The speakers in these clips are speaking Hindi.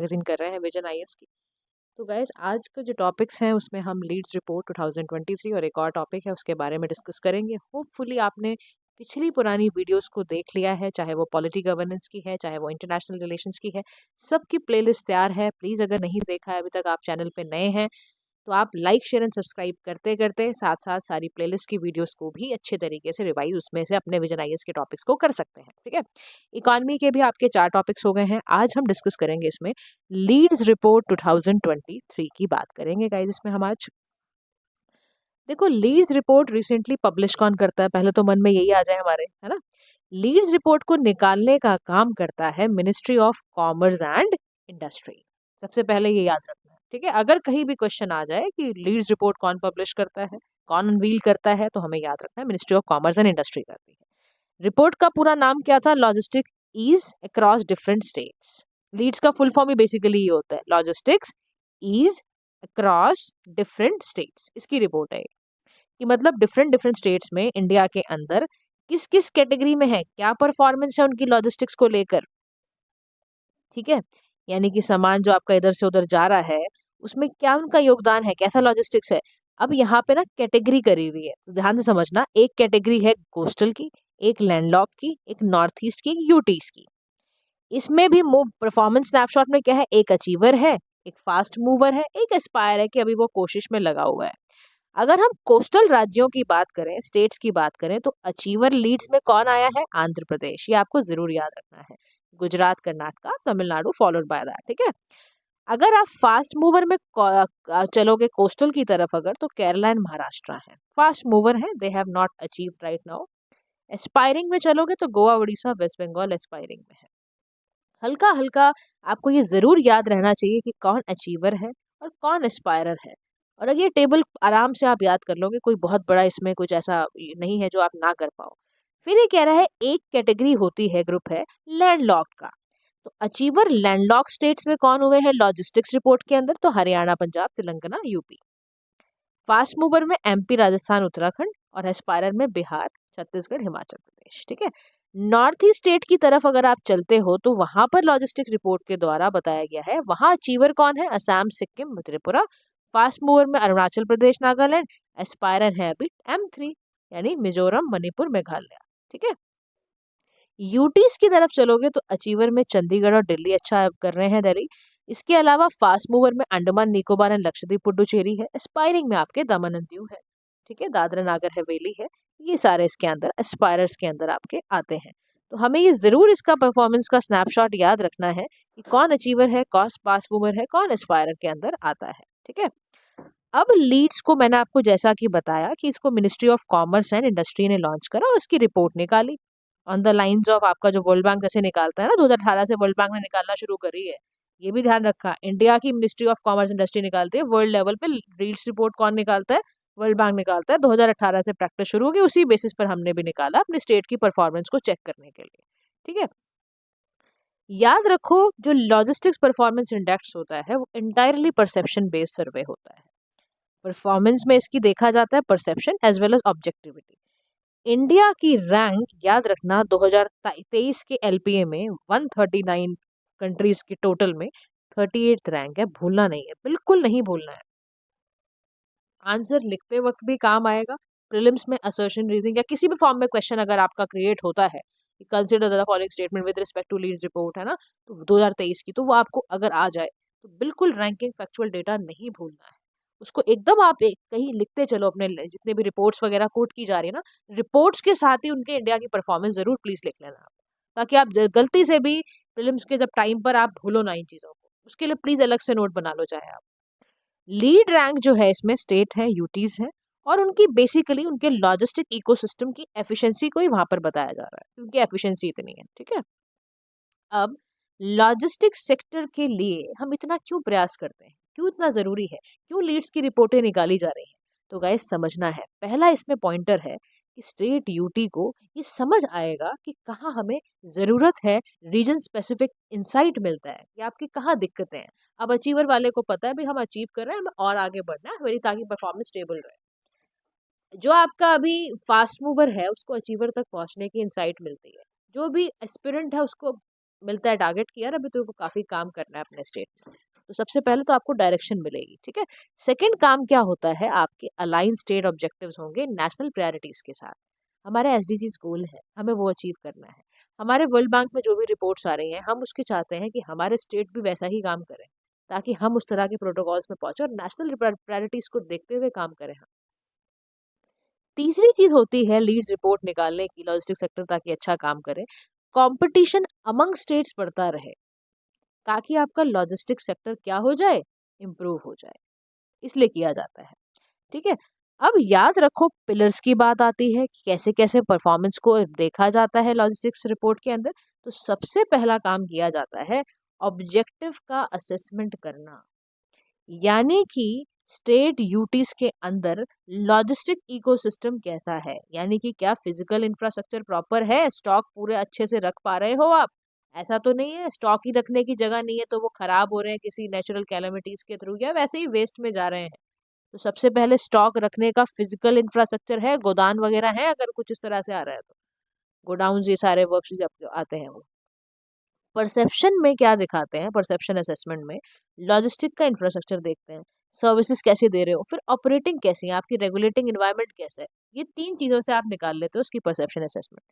मैगजीन कर रहे हैं विजन आईएएस की। तो गाइस आज का जो टॉपिक्स हैं उसमें हम लीड्स रिपोर्ट 2023 और एक और टॉपिक है उसके बारे में डिस्कस करेंगे। होपफुली आपने पिछली पुरानी वीडियोस को देख लिया है, चाहे वो पॉलिटी गवर्नेंस की है, चाहे वो इंटरनेशनल रिलेशंस की है। सबकी प्लेलिस्ट तैयार है। प्लीज़ अगर नहीं देखा है अभी तक, आप चैनल पे नए हैं तो आप लाइक शेयर एंड सब्सक्राइब करते करते साथ साथ सारी प्लेलिस्ट की वीडियोस को भी अच्छे तरीके से रिवाइज उसमें से अपने विजन आईएएस के टॉपिक्स को कर सकते हैं। ठीक है, इकोनॉमी के भी आपके 4 टॉपिक्स हो गए हैं। आज हम डिस्कस करेंगे इसमें लीड्स रिपोर्ट 2023 की बात करेंगे गाइस। इसमें हम आज देखो, लीड्स रिपोर्ट रिसेंटली पब्लिश कौन करता है, पहले तो मन में यही आ जाए हमारे, है ना। लीड्स रिपोर्ट को निकालने का काम करता है ministry of commerce and industry. सबसे पहले ये याद रखना है, ठीक है। अगर कहीं भी क्वेश्चन आ जाए कि लीड्स रिपोर्ट कौन पब्लिश करता है, कौन अनवील करता है, तो हमें याद रखना है ministry of commerce and industry करती है। रिपोर्ट का पूरा नाम क्या था? Logistic ease across different states. LEADS का फुल फॉर्म ही बेसिकली ये होता है, logistics ease across different states. इसकी रिपोर्ट है कि मतलब डिफरेंट डिफरेंट स्टेट्स में इंडिया के अंदर किस किस कैटेगरी में है, क्या परफॉर्मेंस है उनकी लॉजिस्टिक्स को लेकर। ठीक है, यानी कि सामान जो आपका इधर से उधर जा रहा है उसमें क्या उनका योगदान है, कैसा लॉजिस्टिक्स है। अब यहाँ पे ना कैटेगरी करी हुई है, तो ध्यान से समझना। एक कैटेगरी है कोस्टल की, एक लैंडलॉक की, एक नॉर्थ ईस्ट की, यूटीज की। इसमें भी मूव परफॉर्मेंस स्नैपशॉट में क्या है, एक अचीवर है, एक फास्ट मूवर है, एक एस्पायर है कि अभी वो कोशिश में लगा हुआ है। अगर हम कोस्टल राज्यों की बात करें, स्टेट्स की बात करें, तो अचीवर लीड्स में कौन आया है? आंध्र प्रदेश। ये आपको जरूर याद रखना है। Gujarat, Karnataka, Tamil Nadu followed by that. ठीक है, अगर आप फास्ट मूवर में चलोगे कोस्टल की तरफ अगर, तो केरला एंड महाराष्ट्र है फास्ट मूवर है, they have not achieved right now. Aspiring में चलोगे तो गोवा, उड़ीसा, वेस्ट बंगाल एस्पायरिंग में है। हल्का हल्का आपको ये जरूर याद रहना चाहिए कि कौन अचीवर है और कौन एस्पायरर है। और अगर ये टेबल आराम से आप याद कर लोगे, कोई बहुत बड़ा इसमें कुछ ऐसा नहीं है जो आप ना कर पाओ। फिर ये कह रहा है एक कैटेगरी होती है, ग्रुप है लैंडलॉक का। तो अचीवर लैंडलॉक स्टेट्स में कौन हुए हैं लॉजिस्टिक्स रिपोर्ट के अंदर? तो Haryana, Punjab, Telangana, UP. Fast mover में एमपी, राजस्थान, उत्तराखंड, और एस्पायरर में बिहार, छत्तीसगढ़, हिमाचल प्रदेश। ठीक है, नॉर्थ ईस्ट स्टेट की तरफ अगर आप चलते हो तो वहां पर लॉजिस्टिक्स रिपोर्ट के द्वारा बताया गया है, वहां अचीवर कौन है? असम, सिक्किम, त्रिपुरा। फास्ट मूवर में अरुणाचल प्रदेश, नागालैंड। एस्पायरर है अभी M3 यानी मिजोरम, मणिपुर, मेघालय। ठीक है, यूटीज की तरफ चलोगे तो अचीवर में चंडीगढ़ और दिल्ली अच्छा कर रहे हैं, दिल्ली। इसके अलावा फास्ट मूवर में अंडमान निकोबार एंड लक्षद्वीप, पुडुचेरी है। एस्पायरिंग में आपके दमन एंड दीव है। ठीक है, दादरा नगर हवेली है। ये सारे इसके अंदर एस्पायरर्स के अंदर आपके आते हैं। तो हमें ये जरूर इसका परफॉर्मेंस का स्नैपशॉट याद रखना है कि कौन अचीवर है, कौन फास्ट मूवर है, कौन एस्पायरर के अंदर आता है। ठीक है, अब लीड्स को मैंने आपको जैसा कि बताया कि इसको ministry of commerce and industry ने लॉन्च करा और इसकी रिपोर्ट निकाली ऑन द लाइंस ऑफ आपका जो वर्ल्ड बैंक जैसे निकालता है ना, 2018 से वर्ल्ड बैंक ने निकालना शुरू करी है। ये भी ध्यान रखा, इंडिया की मिनिस्ट्री ऑफ कॉमर्स इंडस्ट्री निकालती है, वर्ल्ड लेवल पे लीड्स रिपोर्ट कौन निकालता है? वर्ल्ड बैंक निकालता है। 2018 से प्रैक्टिस शुरू होगी, उसी बेसिस पर हमने भी निकाला अपने स्टेट की परफॉर्मेंस को चेक करने के लिए। ठीक है, याद रखो जो लॉजिस्टिक्स परफॉर्मेंस इंडेक्स होता है वो इंटायरली परसेप्शन बेस्ड सर्वे होता है। परफॉर्मेंस में इसकी देखा जाता है perception as well as objectivity. India की रैंक याद रखना 2023 के एलपीए में 139 कंट्रीज के टोटल में 38th रैंक है। भूलना नहीं है, बिल्कुल नहीं भूलना है। आंसर लिखते वक्त भी काम आएगा, प्रीलिम्स में असर्शन रीजनिंग या किसी भी फॉर्म में क्वेश्चन अगर आपका क्रिएट होता है, consider the following statement with respect to LEADS report, है ना, तो 2023 की, तो वो आपको अगर आ जाए तो बिल्कुल रैंकिंग फैक्चुअल डेटा नहीं भूलना है। उसको एकदम आप कहीं लिखते चलो अपने जितने भी रिपोर्ट्स वगैरह कोट की जा रही है ना, रिपोर्ट्स के साथ ही उनके इंडिया की परफॉर्मेंस जरूर प्लीज लिख लेना आप, ताकि आप गलती से भी प्रीलिम्स के जब टाइम पर आप भूलो ना इन चीज़ों को। उसके लिए प्लीज अलग से नोट बना लो चाहे आप। लीड रैंक जो है इसमें स्टेट है, यूटीज है, और उनकी बेसिकली उनके लॉजिस्टिक इकोसिस्टम की एफिशिएंसी को ही वहां पर बताया जा रहा है, उनकी एफिशिएंसी इतनी है। ठीक है, अब लॉजिस्टिक सेक्टर के लिए हम इतना क्यों प्रयास करते हैं, क्यों इतना जरूरी है, क्यों लीड्स की रिपोर्टें निकाली जा रही हैं? तो गाइस समझना है, पहला इसमें पॉइंटर है कि स्टेट यूटी को ये समझ आएगा कि कहाँ हमें जरूरत है, रीजन स्पेसिफिक इंसाइट मिलता है कि आपकी कहाँ दिक्कतें हैं। अब अचीवर वाले को पता है भी हम अचीव कर रहे हैं, हमें और आगे बढ़ना है मेरी, ताकि परफॉर्मेंस स्टेबल रहे। जो आपका अभी फास्ट मूवर है उसको अचीवर तक पहुंचने की इंसाइट मिलती है, जो भी एस्पिरेंट है उसको मिलता है टारगेट कि यार अभी तेरे को काफ़ी काम करना है अपने स्टेट में। तो सबसे पहले तो आपको डायरेक्शन मिलेगी, ठीक है। सेकंड काम क्या होता है, आपके अलाइन स्टेट ऑब्जेक्टिव्स होंगे नेशनल प्रायोरिटीज़ के साथ। हमारे एसडीजीज गोल है, हमें वो अचीव करना है। हमारे वर्ल्ड बैंक में जो भी रिपोर्ट्स आ रही हैं, हम उसके चाहते हैं कि हमारे स्टेट भी वैसा ही काम करें, ताकि हम उस तरह के प्रोटोकॉल्स में पहुंचे और नेशनल प्रायोरिटीज़ को देखते हुए काम करें हम। तीसरी चीज़ होती है लीड्स रिपोर्ट निकालने की लॉजिस्टिक सेक्टर ताकि अच्छा काम करे। कंपटीशन अमंग स्टेट्स बढ़ता रहे, ताकि आपका लॉजिस्टिक सेक्टर क्या हो जाए, इम्प्रूव हो जाए, इसलिए किया जाता है, ठीक है। अब याद रखो पिलर्स की बात आती है कि कैसे कैसे परफॉर्मेंस को देखा जाता है लॉजिस्टिक्स रिपोर्ट के अंदर। तो सबसे पहला काम किया जाता है ऑब्जेक्टिव का असेसमेंट करना, यानी कि स्टेट यूटीज के अंदर लॉजिस्टिक इकोसिस्टम कैसा है, यानी कि क्या फिजिकल इंफ्रास्ट्रक्चर प्रॉपर है, स्टॉक पूरे अच्छे से रख पा रहे हो आप। ऐसा तो नहीं है स्टॉक ही रखने की जगह नहीं है तो वो खराब हो रहे हैं किसी नेचुरल कैलेमिटीज के थ्रू या वैसे ही वेस्ट में जा रहे हैं। तो सबसे पहले स्टॉक रखने का फिजिकल इंफ्रास्ट्रक्चर है, गोदान वगैरह है, अगर कुछ इस तरह से आ रहा है तो गोडाउन ये सारे वर्कशीट आते हैं वो। परसेप्शन में क्या दिखाते हैं, परसेप्शन असेसमेंट में लॉजिस्टिक का इंफ्रास्ट्रक्चर देखते हैं, सर्विसेज कैसे दे रहे हो, फिर ऑपरेटिंग कैसी है, आपकी रेगुलेटिंग इन्वायरमेंट कैसा है। ये तीन चीज़ों से आप निकाल लेते हो उसकी परसेप्शन असेसमेंट।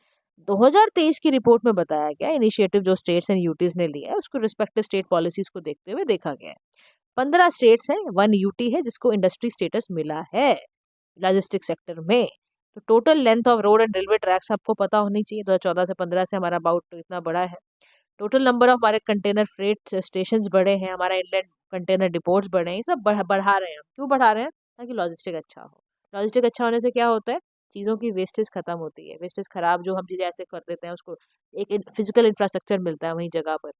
2023 की रिपोर्ट में बताया गया इनिशिएटिव जो स्टेट्स एंड यूटीज ने लिया है उसको रिस्पेक्टिव स्टेट पॉलिसीज को देखते हुए देखा गया है। 15 स्टेट्स हैं, 1 यूटी है जिसको इंडस्ट्री स्टेटस मिला है लॉजिस्टिक सेक्टर में। तो total length of road and railway tracks आपको पता होनी चाहिए, 2014 से 15 से हमारा अबाउट इतना बड़ा है। टोटल नंबर ऑफ हमारे कंटेनर फ्रेट स्टेशंस बढ़े हैं, हमारा इनलैंड कंटेनर डिपोट्स बढ़े हैं, ये सब बढ़ा रहे हैं। क्यों बढ़ा रहे हैं, ताकि लॉजिस्टिक अच्छा हो। लॉजिस्टिक अच्छा होने से क्या होता है, चीज़ों की वेस्टेज खत्म होती है, वेस्टेज खराब जो हम चीज़ें ऐसे कर देते हैं उसको एक फिजिकल इंफ्रास्ट्रक्चर मिलता है वहीं जगह पर।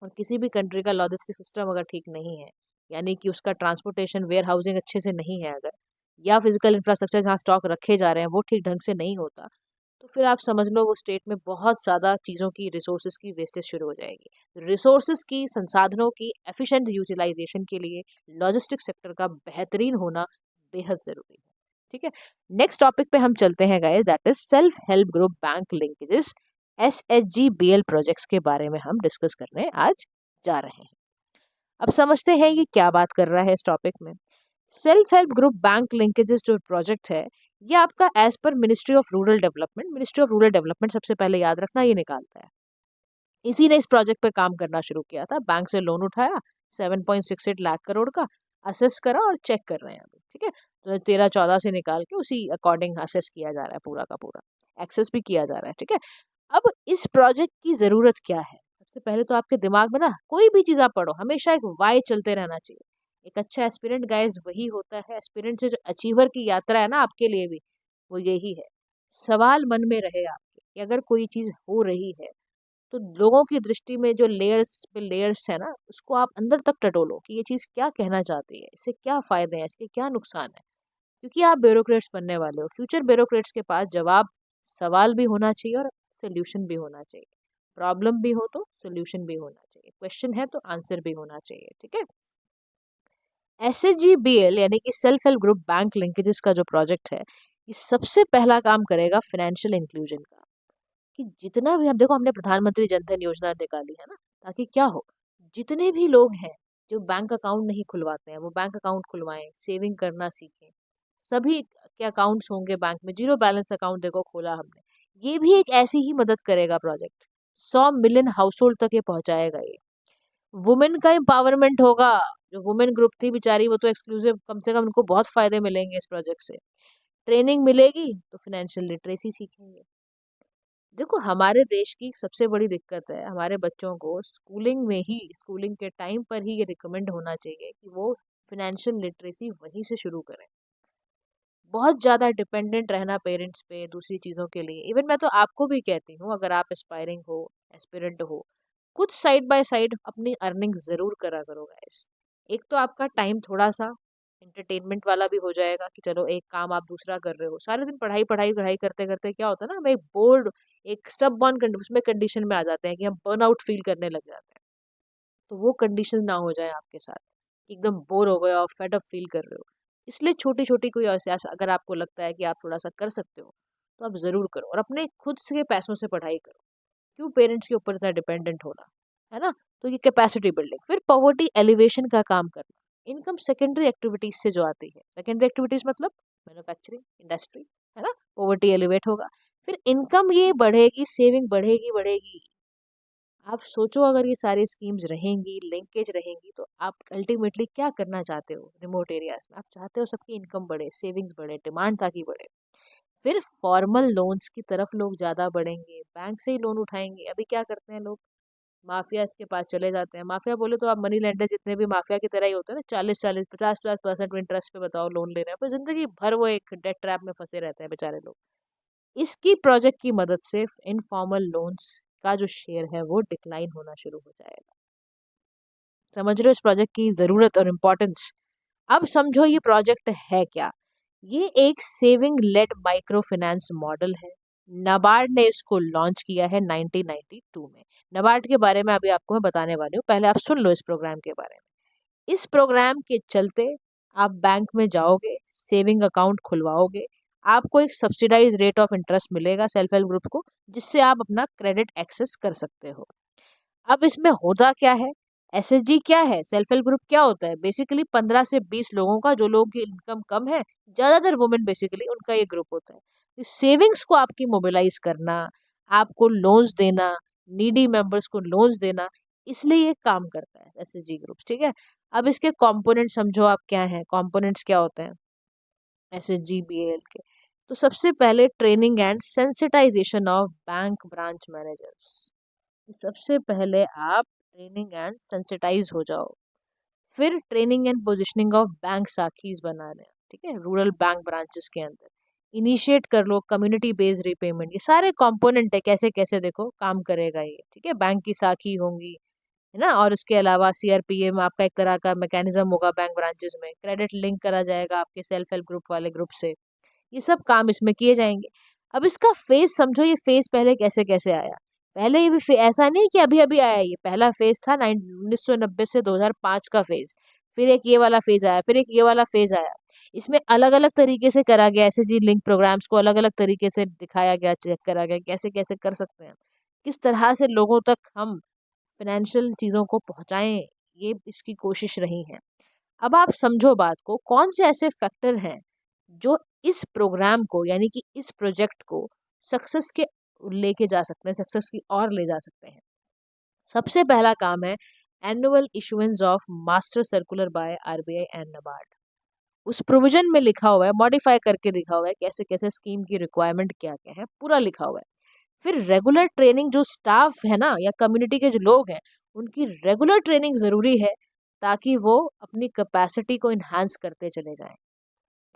और किसी भी कंट्री का लॉजिस्टिक सिस्टम अगर ठीक नहीं है, यानी कि उसका ट्रांसपोर्टेशन वेयर हाउसिंग अच्छे से नहीं है अगर, या फिजिकल इंफ्रास्ट्रक्चर जहाँ स्टॉक रखे जा रहे हैं वो ठीक ढंग से नहीं होता, तो फिर आप समझ लो वो स्टेट में बहुत ज़्यादा चीज़ों की रिसोर्सेज की वेस्टेज शुरू हो जाएगी। रिसोर्सेज की, संसाधनों की एफिशिएंट यूटिलाइजेशन के लिए लॉजिस्टिक सेक्टर का बेहतरीन होना बेहद ज़रूरी है, ठीक है। नेक्स्ट टॉपिक पे हम चलते हैं guys, that is self help group bank linkages, SHGBL projects के बारे में हम डिस्कस करने आज जा रहे हैं। अब समझते हैं ये क्या बात कर रहा है इस टॉपिक में। Self help group bank linkages जो प्रोजेक्ट है, ये आपका as per ministry of rural development सबसे पहले याद रखना ये निकालता है। इसी ने इस प्रोजेक्ट पे काम करना शुरू किया था, बैंक से लोन उठाया 7.68 लाख करोड़ का, असेस करा और चेक कर रहे हैं अभी, ठीक है। तो 13-14 से निकाल के उसी अकॉर्डिंग असेस किया जा रहा है पूरा का पूरा, एक्सेस भी किया जा रहा है, ठीक है। अब इस प्रोजेक्ट की ज़रूरत क्या है? सबसे पहले तो आपके दिमाग में ना कोई भी चीज़ आप पढ़ो हमेशा एक व्हाय चलते रहना चाहिए। एक अच्छा एस्पिरेंट गाइस वही होता है, एस्पिरेंट से जो अचीवर की यात्रा है ना आपके लिए भी, वो यही है। सवाल मन में रहे आपके कि अगर कोई चीज़ हो रही है, तो लोगों की दृष्टि में जो लेयर्स पे लेयर्स है ना, उसको आप अंदर तक टटोलो कि ये चीज़ क्या कहना चाहती है, इससे क्या फ़ायदे हैं, इसके क्या नुकसान है। क्योंकि आप ब्यूरोक्रेट्स बनने वाले हो, फ्यूचर ब्यूरोक्रेट्स के पास जवाब सवाल भी होना चाहिए और सोल्यूशन भी होना चाहिए। प्रॉब्लम भी हो तो सोल्यूशन भी होना चाहिए, क्वेश्चन है तो आंसर भी होना चाहिए, ठीक है। SHGBL यानी कि self help group bank linkages का जो प्रोजेक्ट है, ये सबसे पहला काम करेगा फाइनेंशियल इंक्लूजन का। कि जितना भी, अब देखो हमने प्रधानमंत्री जनधन योजना निकाली है ना, ताकि क्या हो, जितने भी लोग हैं जो बैंक अकाउंट नहीं खुलवाते हैं वो बैंक अकाउंट खुलवाएं, सेविंग करना सीखें। सभी के अकाउंट्स होंगे बैंक में, जीरो बैलेंस अकाउंट देखो खोला हमने, ये भी एक ऐसी ही मदद करेगा प्रोजेक्ट। 100 मिलियन हाउस होल्ड तक ये पहुंचाएगा ये। वुमेन का एम्पावरमेंट होगा, जो वुमेन ग्रुप थी बेचारी वो तो एक्सक्लूसिव, कम से कम उनको बहुत फायदे मिलेंगे इस प्रोजेक्ट से। ट्रेनिंग मिलेगी तो फाइनेंशियल लिटरेसी सीखेंगे। देखो हमारे देश की सबसे बड़ी दिक्कत है, हमारे बच्चों को स्कूलिंग के टाइम पर ही ये रिकमेंड होना चाहिए कि वो फाइनेंशियल लिटरेसी वहीं से शुरू करें। बहुत ज़्यादा डिपेंडेंट रहना पेरेंट्स पे दूसरी चीज़ों के लिए, इवन मैं तो आपको भी कहती हूँ अगर आप एस्पायरिंग हो, एस्पिरेंट हो, कुछ साइड बाय साइड अपनी अर्निंग ज़रूर करा करो गाइस। एक तो आपका टाइम थोड़ा सा एंटरटेनमेंट वाला भी हो जाएगा कि चलो एक काम आप दूसरा कर रहे हो, सारे दिन पढ़ाई पढ़ाई पढ़ाई करते करते क्या होता है ना, हम एक बोर्ड, एक स्टब बॉर्न उसमें कंडीशन में आ जाते हैं कि हम बर्नआउट फील करने लग जाते हैं। तो वो कंडीशन ना हो जाए आपके साथ कि एकदम बोर हो गए और फेड अप फील कर रहे हो। इसलिए छोटी छोटी कोई ऐसे अगर आपको लगता है कि आप थोड़ा सा कर सकते हो, तो आप ज़रूर करो और अपने खुद से पैसों से पढ़ाई करो। क्यों पेरेंट्स के ऊपर इतना डिपेंडेंट होना, है ना। तो ये कैपेसिटी बिल्डिंग। फिर पॉवर्टी एलिवेशन का काम करना, इनकम सेकेंडरी एक्टिविटीज से जो आती है, सेकेंडरी एक्टिविटीज मतलब मैन्युफैक्चरिंग, इंडस्ट्री, है ना, पॉवर्टी एलिवेट होगा। फिर इनकम ये बढ़ेगी, सेविंग बढ़ेगी बढ़ेगी। आप सोचो अगर ये सारी स्कीम्स रहेंगी, लिंकेज रहेंगी, तो आप अल्टीमेटली क्या करना चाहते हो रिमोट एरियाज में? आप चाहते हो सबकी इनकम बढ़े, सेविंग्स बढ़े, डिमांड ताकि बढ़े। फिर फॉर्मल लोन्स की तरफ लोग ज़्यादा बढ़ेंगे, बैंक से ही लोन उठाएंगे। अभी क्या करते हैं लोग, माफिया के पास चले जाते हैं। माफिया बोले तो आप मनी लेंडर जितने भी माफिया की तरह ही होते हैं ना, 40-40 50-50% इंटरेस्ट पे बताओ लोन ले रहे हैं, पर जिंदगी भर वो एक डेट ट्रैप में फंसे रहते हैं बेचारे लोग। इसकी प्रोजेक्ट की मदद से इनफॉर्मल लोन्स का जो शेयर है वो डिक्लाइन होना शुरू हो जाएगा। समझ रहे हो इस प्रोजेक्ट की ज़रूरत और इम्पोर्टेंस? अब समझो ये प्रोजेक्ट है क्या। ये एक saving led micro finance model है। नाबार्ड ने इसको लॉन्च किया है 1992 में। नाबार्ड के बारे में अभी आपको मैं बताने वाली हूँ, पहले आप सुन लो इस प्रोग्राम के बारे में। इस प्रोग्राम के चलते आप बैंक में जाओगे, सेविंग अकाउंट खुलवाओगे, आपको एक सब्सिडाइज रेट ऑफ इंटरेस्ट मिलेगा सेल्फ हेल्प ग्रुप को, जिससे आप अपना क्रेडिट एक्सेस कर सकते हो। अब इसमें होता क्या है, एसएचजी क्या है, सेल्फ हेल्प ग्रुप क्या होता है? बेसिकली 15 से 20 लोगों का, जो लोगों की इनकम कम है, ज्यादातर वुमेन बेसिकली, उनका ये ग्रुप होता है। सेविंग्स को आपकी मोबिलाइज करना, आपको लोन्स देना, नीडी मेंबर्स को लोन्स देना, इसलिए ये काम करता है एसएचजी ग्रुप, ठीक है। अब इसके कंपोनेंट समझो आप क्या हैं, कंपोनेंट्स क्या होते हैं एसएचजी बीएल के। तो सबसे पहले training and sensitization of bank branch managers. सबसे पहले आप ट्रेनिंग एंड सेंसिटाइज हो जाओ। फिर training and positioning of bank साखीज बना रहे हैं, ठीक है, रूरल बैंक ब्रांचेस के अंदर। इनिशिएट कर लो कम्युनिटी बेस्ड रीपेमेंट। ये सारे कंपोनेंट है, कैसे कैसे देखो काम करेगा ये, ठीक है। बैंक की साखी होंगी, है ना, और इसके अलावा सीआरपीए में आपका एक तरह का मैकेनिज्म होगा बैंक ब्रांचेस में, क्रेडिट लिंक करा जाएगा आपके सेल्फ हेल्प ग्रुप वाले ग्रुप से। ये सब काम इसमें किए जाएंगे। अब इसका फेज समझो, ये फेज पहले कैसे कैसे आया। पहले ये भी ऐसा नहीं कि अभी अभी आया, ये पहला फेज था 1990 से 2005 का फेज। फिर एक ये वाला फेज आया, फिर एक ये वाला फेज आया। इसमें अलग अलग तरीके से करा गया, एसएचजी लिंक प्रोग्राम्स को अलग अलग तरीके से दिखाया गया, चेक करा गया कैसे कैसे कर सकते हैं, किस तरह से लोगों तक हम फाइनेंशियल चीज़ों को पहुंचाएं, ये इसकी कोशिश रही है। अब आप समझो बात को, कौन से ऐसे फैक्टर हैं जो इस प्रोग्राम को, यानी कि इस प्रोजेक्ट को सक्सेस के लेके जा सकते हैं, सक्सेस की ओर ले जा सकते हैं। सबसे पहला काम है annual issuance of master circular by RBI and NABARD. उस प्रोविजन में लिखा हुआ है, मॉडिफाई करके लिखा हुआ है कैसे कैसे स्कीम की रिक्वायरमेंट क्या क्या है, पूरा लिखा हुआ है। फिर रेगुलर ट्रेनिंग, जो स्टाफ है ना या कम्युनिटी के जो लोग हैं, उनकी रेगुलर ट्रेनिंग ज़रूरी है, ताकि वो अपनी कैपेसिटी को इन्हांस करते चले जाएं,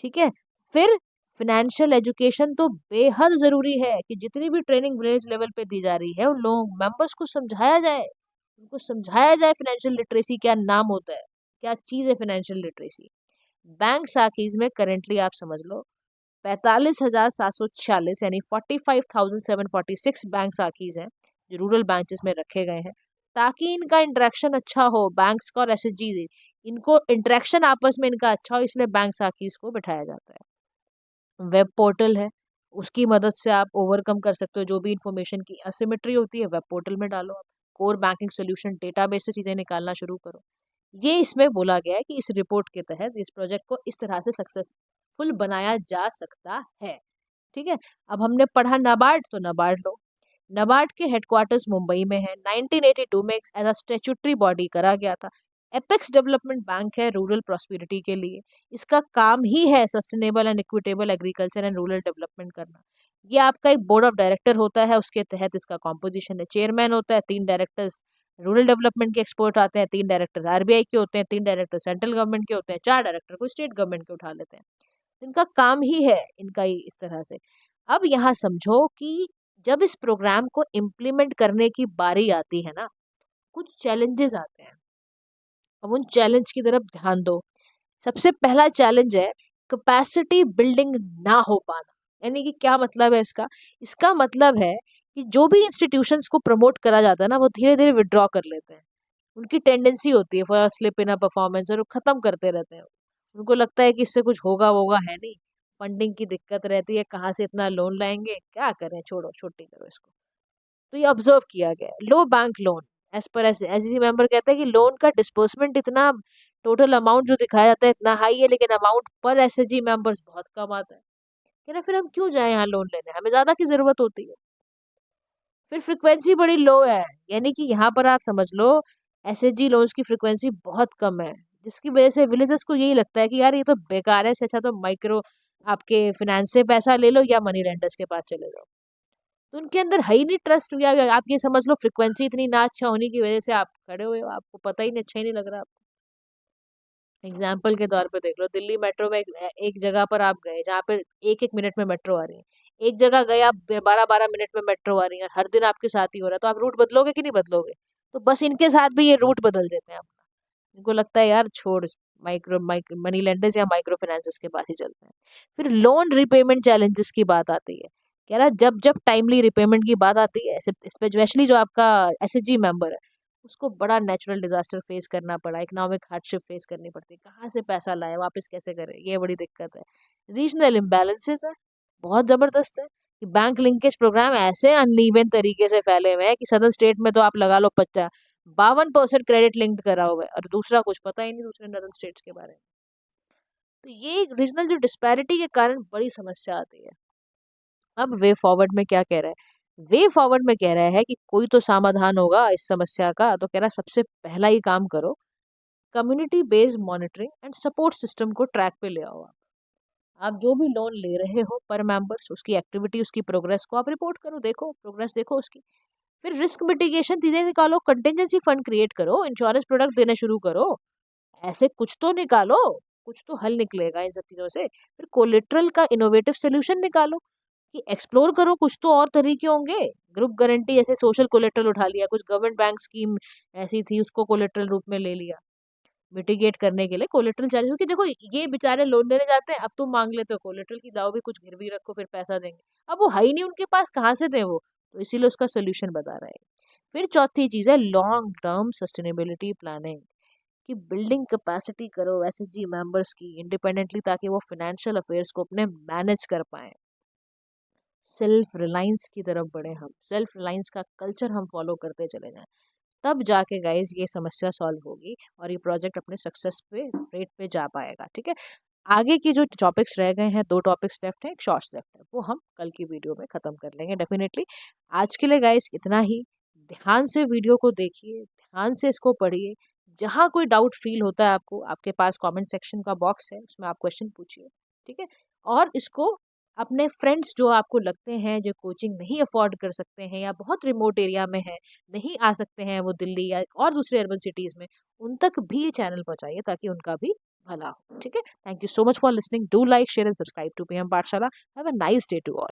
ठीक है। फिर फाइनेंशियल एजुकेशन तो बेहद ज़रूरी है, कि जितनी भी ट्रेनिंग विलेज लेवल पे दी जा रही है, उन लोग मेंबर्स को समझाया जाए, उनको समझाया जाए फाइनेंशियल लिटरेसी क्या नाम होता है, क्या चीज़ है फाइनेंशियल लिटरेसी। बैंक साखीज में करेंटली आप समझ लो 45,746 यानी 45,746 बैंक साखीज हैं, जो रूरल ब्रांचेस में रखे गए हैं, ताकि इनका इंटरेक्शन अच्छा हो, बैंक्स का और एसएचजी, इनको इंटरेक्शन आपस में इनका अच्छा हो, इसलिए बैंक साखीज को बिठाया जाता है। वेब पोर्टल है, उसकी मदद से आप ओवरकम कर सकते हो जो भी इंफॉर्मेशन की असिमेट्री होती है, वेब पोर्टल में डालो आप। कोर बैंकिंग सोल्यूशन डेटाबेस से चीज़ें निकालना शुरू करो। ये इसमें बोला गया है कि इस रिपोर्ट के तहत इस प्रोजेक्ट को इस तरह से सक्सेसफुल बनाया जा सकता है, ठीक है। अब हमने पढ़ा नाबार्ड, तो नाबार्ड लो। नाबार्ड के हेडक्वार्टर्स मुंबई में है। 1982 में एज अ स्टेचुटरी बॉडी करा गया था। एपेक्स डेवलपमेंट बैंक है रूरल प्रॉस्पेरिटी के लिए। इसका काम ही है sustainable and equitable agriculture and rural development करना। ये आपका एक बोर्ड ऑफ डायरेक्टर होता है, उसके तहत इसका कॉम्पोजिशन है। चेयरमैन होता है, 3 डायरेक्टर्स रूरल डेवलपमेंट के एक्सपर्ट आते हैं, 3 डायरेक्टर्स आरबीआई के होते हैं, 3 डायरेक्टर सेंट्रल गवर्नमेंट के होते हैं, 4 डायरेक्टर को स्टेट गवर्नमेंट के उठा लेते हैं। इनका काम ही है इनका ही इस तरह से। अब यहाँ समझो कि जब इस प्रोग्राम को इम्प्लीमेंट करने की बारी आती है ना, कुछ चैलेंजेस आते हैं। अब उन चैलेंज की तरफ ध्यान दो। सबसे पहला चैलेंज है कैपेसिटी बिल्डिंग ना हो पाना। यानी कि क्या मतलब है इसका? इसका मतलब है कि जो भी इंस्टीट्यूशंस को प्रमोट करा जाता है ना, वो धीरे धीरे विड्रॉ कर लेते हैं। उनकी टेंडेंसी होती है first slip in a performance, और वो खत्म करते रहते हैं। उनको लगता है कि इससे कुछ होगा वोगा है नहीं, फंडिंग की दिक्कत रहती है, कहाँ से इतना लोन लाएंगे, क्या करें, छोड़ो, छुट्टी करो इसको। तो ये ऑब्जर्व किया गया है। Low bank loan as per SEC member कहते हैं कि लोन का डिस्बर्समेंट इतना, टोटल अमाउंट जो दिखाया जाता है इतना हाई है, लेकिन अमाउंट पर एसएचजी मेंबर्स बहुत कम आता है। कह रहे फिर हम क्यों जाए यहाँ लोन लेने, हमें ज्यादा की जरूरत होती है। फिर फ्रिक्वेंसी बड़ी लो है, यानी कि यहाँ पर आप समझ लो एसएचजी लोन्स की फ्रिक्वेंसी बहुत कम है, जिसकी वजह से विलेजर्स को यही लगता है कि यार ये तो बेकार है, इससे अच्छा तो माइक्रो आपके फाइनेंस से पैसा ले लो या मनी लेंडर्स के पास चले जाओ। तो उनके अंदर है ही नहीं ट्रस्ट, या आप ये समझ लो फ्रिक्वेंसी इतनी ना अच्छा होने की वजह से आप खड़े हुए हो, आपको पता ही नहीं, अच्छा ही नहीं लग रहा। एग्जाम्पल के तौर पे देख लो, दिल्ली मेट्रो में एक जगह पर आप गए जहाँ पे 1-1 मिनट में मेट्रो आ रही है, एक जगह गए आप 12-12 मिनट में मेट्रो आ रही है, और हर दिन आपके साथ ही हो रहा है, तो आप रूट बदलोगे कि नहीं बदलोगे? तो बस इनके साथ भी ये रूट बदल देते हैं अपना। इनको लगता है यार छोड़, माइक्रो मनी लेंडर्स या माइक्रो फाइनेंसेस के पास ही चलते हैं। फिर लोन रिपेमेंट चैलेंजेस की बात आती है, कह रहा जब जब टाइमली रिपेमेंट की बात आती है, स्पेशली जो आपका एसएचजी मेंबर है, उसको बड़ा नेचुरल डिजास्टर फेस करना पड़ा, इकोनॉमिक हार्डशिप फेस करनी पड़ती है, कहाँ से पैसा लाए वापस कैसे करे, ये बड़ी दिक्कत है। रीजनल इम्बैलेंसेस है, बहुत जबरदस्त है कि बैंक लिंकेज प्रोग्राम ऐसे अनइवन तरीके से फैले हुए हैं कि सदर्न स्टेट में तो आप लगा लो 52% क्रेडिट लिंक्ड करा हुआ है, और दूसरा कुछ पता ही नहीं दूसरे नॉर्दर्न स्टेट्स के बारे में। तो ये रीजनल जो डिस्पैरिटी के कारण बड़ी समस्या आती है। अब वे फॉरवर्ड में क्या कह रहा है, वे फॉरवर्ड में कह रहा है कि कोई तो समाधान होगा इस समस्या का, तो कह रहा है सबसे पहला ही काम करो, community based monitoring and support system को ट्रैक पे ले आओ। आप जो भी लोन ले रहे हो पर मेंबर्स, उसकी एक्टिविटी, उसकी प्रोग्रेस को आप रिपोर्ट करो, देखो प्रोग्रेस देखो उसकी। फिर रिस्क मिटिगेशन चीजें निकालो, कंटिजेंसी फंड क्रिएट करो, इंश्योरेंस प्रोडक्ट देने शुरू करो, ऐसे कुछ तो निकालो, कुछ तो हल निकलेगा इन सब चीजों से। फिर कोलेट्रल का इनोवेटिव सोल्यूशन निकालो, कि एक्सप्लोर करो, कुछ तो और तरीके होंगे। ग्रुप गारंटी ऐसे सोशल कोलेट्रल उठा लिया, कुछ गवर्नमेंट बैंक स्कीम ऐसी थी उसको कोलेट्रल रूप में ले लिया, मिटिगेट करने के लिए कोलेट्रल चाहिए, क्योंकि देखो ये बेचारे लोन लेने जाते हैं, अब तुम मांग लेते हो कोलेट्रल की, दाव भी कुछ गिरवी रखो फिर पैसा देंगे, अब वो है ही नहीं उनके पास, कहाँ से दे वो, तो इसीलिए उसका सोल्यूशन बता रहे हैं। फिर चौथी चीज है लॉन्ग टर्म सस्टेनेबिलिटी प्लानिंग, कि बिल्डिंग कैपेसिटी करो एसएचजी मेंबर्स की इंडिपेंडेंटली, ताकि वो फाइनेंशियल अफेयर्स को अपने मैनेज कर पाए। सेल्फ रिलायंस की तरफ बढ़े, हम सेल्फ रिलायंस का कल्चर हम फॉलो करते चले जाएं, तब जाके गाइज ये समस्या सॉल्व होगी और ये प्रोजेक्ट अपने सक्सेस पे रेट पे जा पाएगा। ठीक है, आगे की जो टॉपिक्स रह गए हैं, 2 टॉपिक्स लेफ्ट हैं, एक शॉर्ट्स लेफ्ट है, वो हम कल की वीडियो में खत्म कर लेंगे डेफिनेटली। आज के लिए गाइज इतना ही। ध्यान से वीडियो को देखिए, ध्यान से इसको पढ़िए, जहाँ कोई डाउट फील होता है आपको, आपके पास कमेंट सेक्शन का बॉक्स है, उसमें आप क्वेश्चन पूछिए। ठीक है, और इसको अपने फ्रेंड्स जो आपको लगते हैं जो कोचिंग नहीं अफोर्ड कर सकते हैं या बहुत रिमोट एरिया में है, नहीं आ सकते हैं वो दिल्ली या और दूसरे अर्बन सिटीज़ में, उन तक भी ये चैनल पहुंचाइए ताकि उनका भी भला हो। ठीक है, thank you so much for listening, do like share and subscribe to PM Pathshala. Have a nice day to all.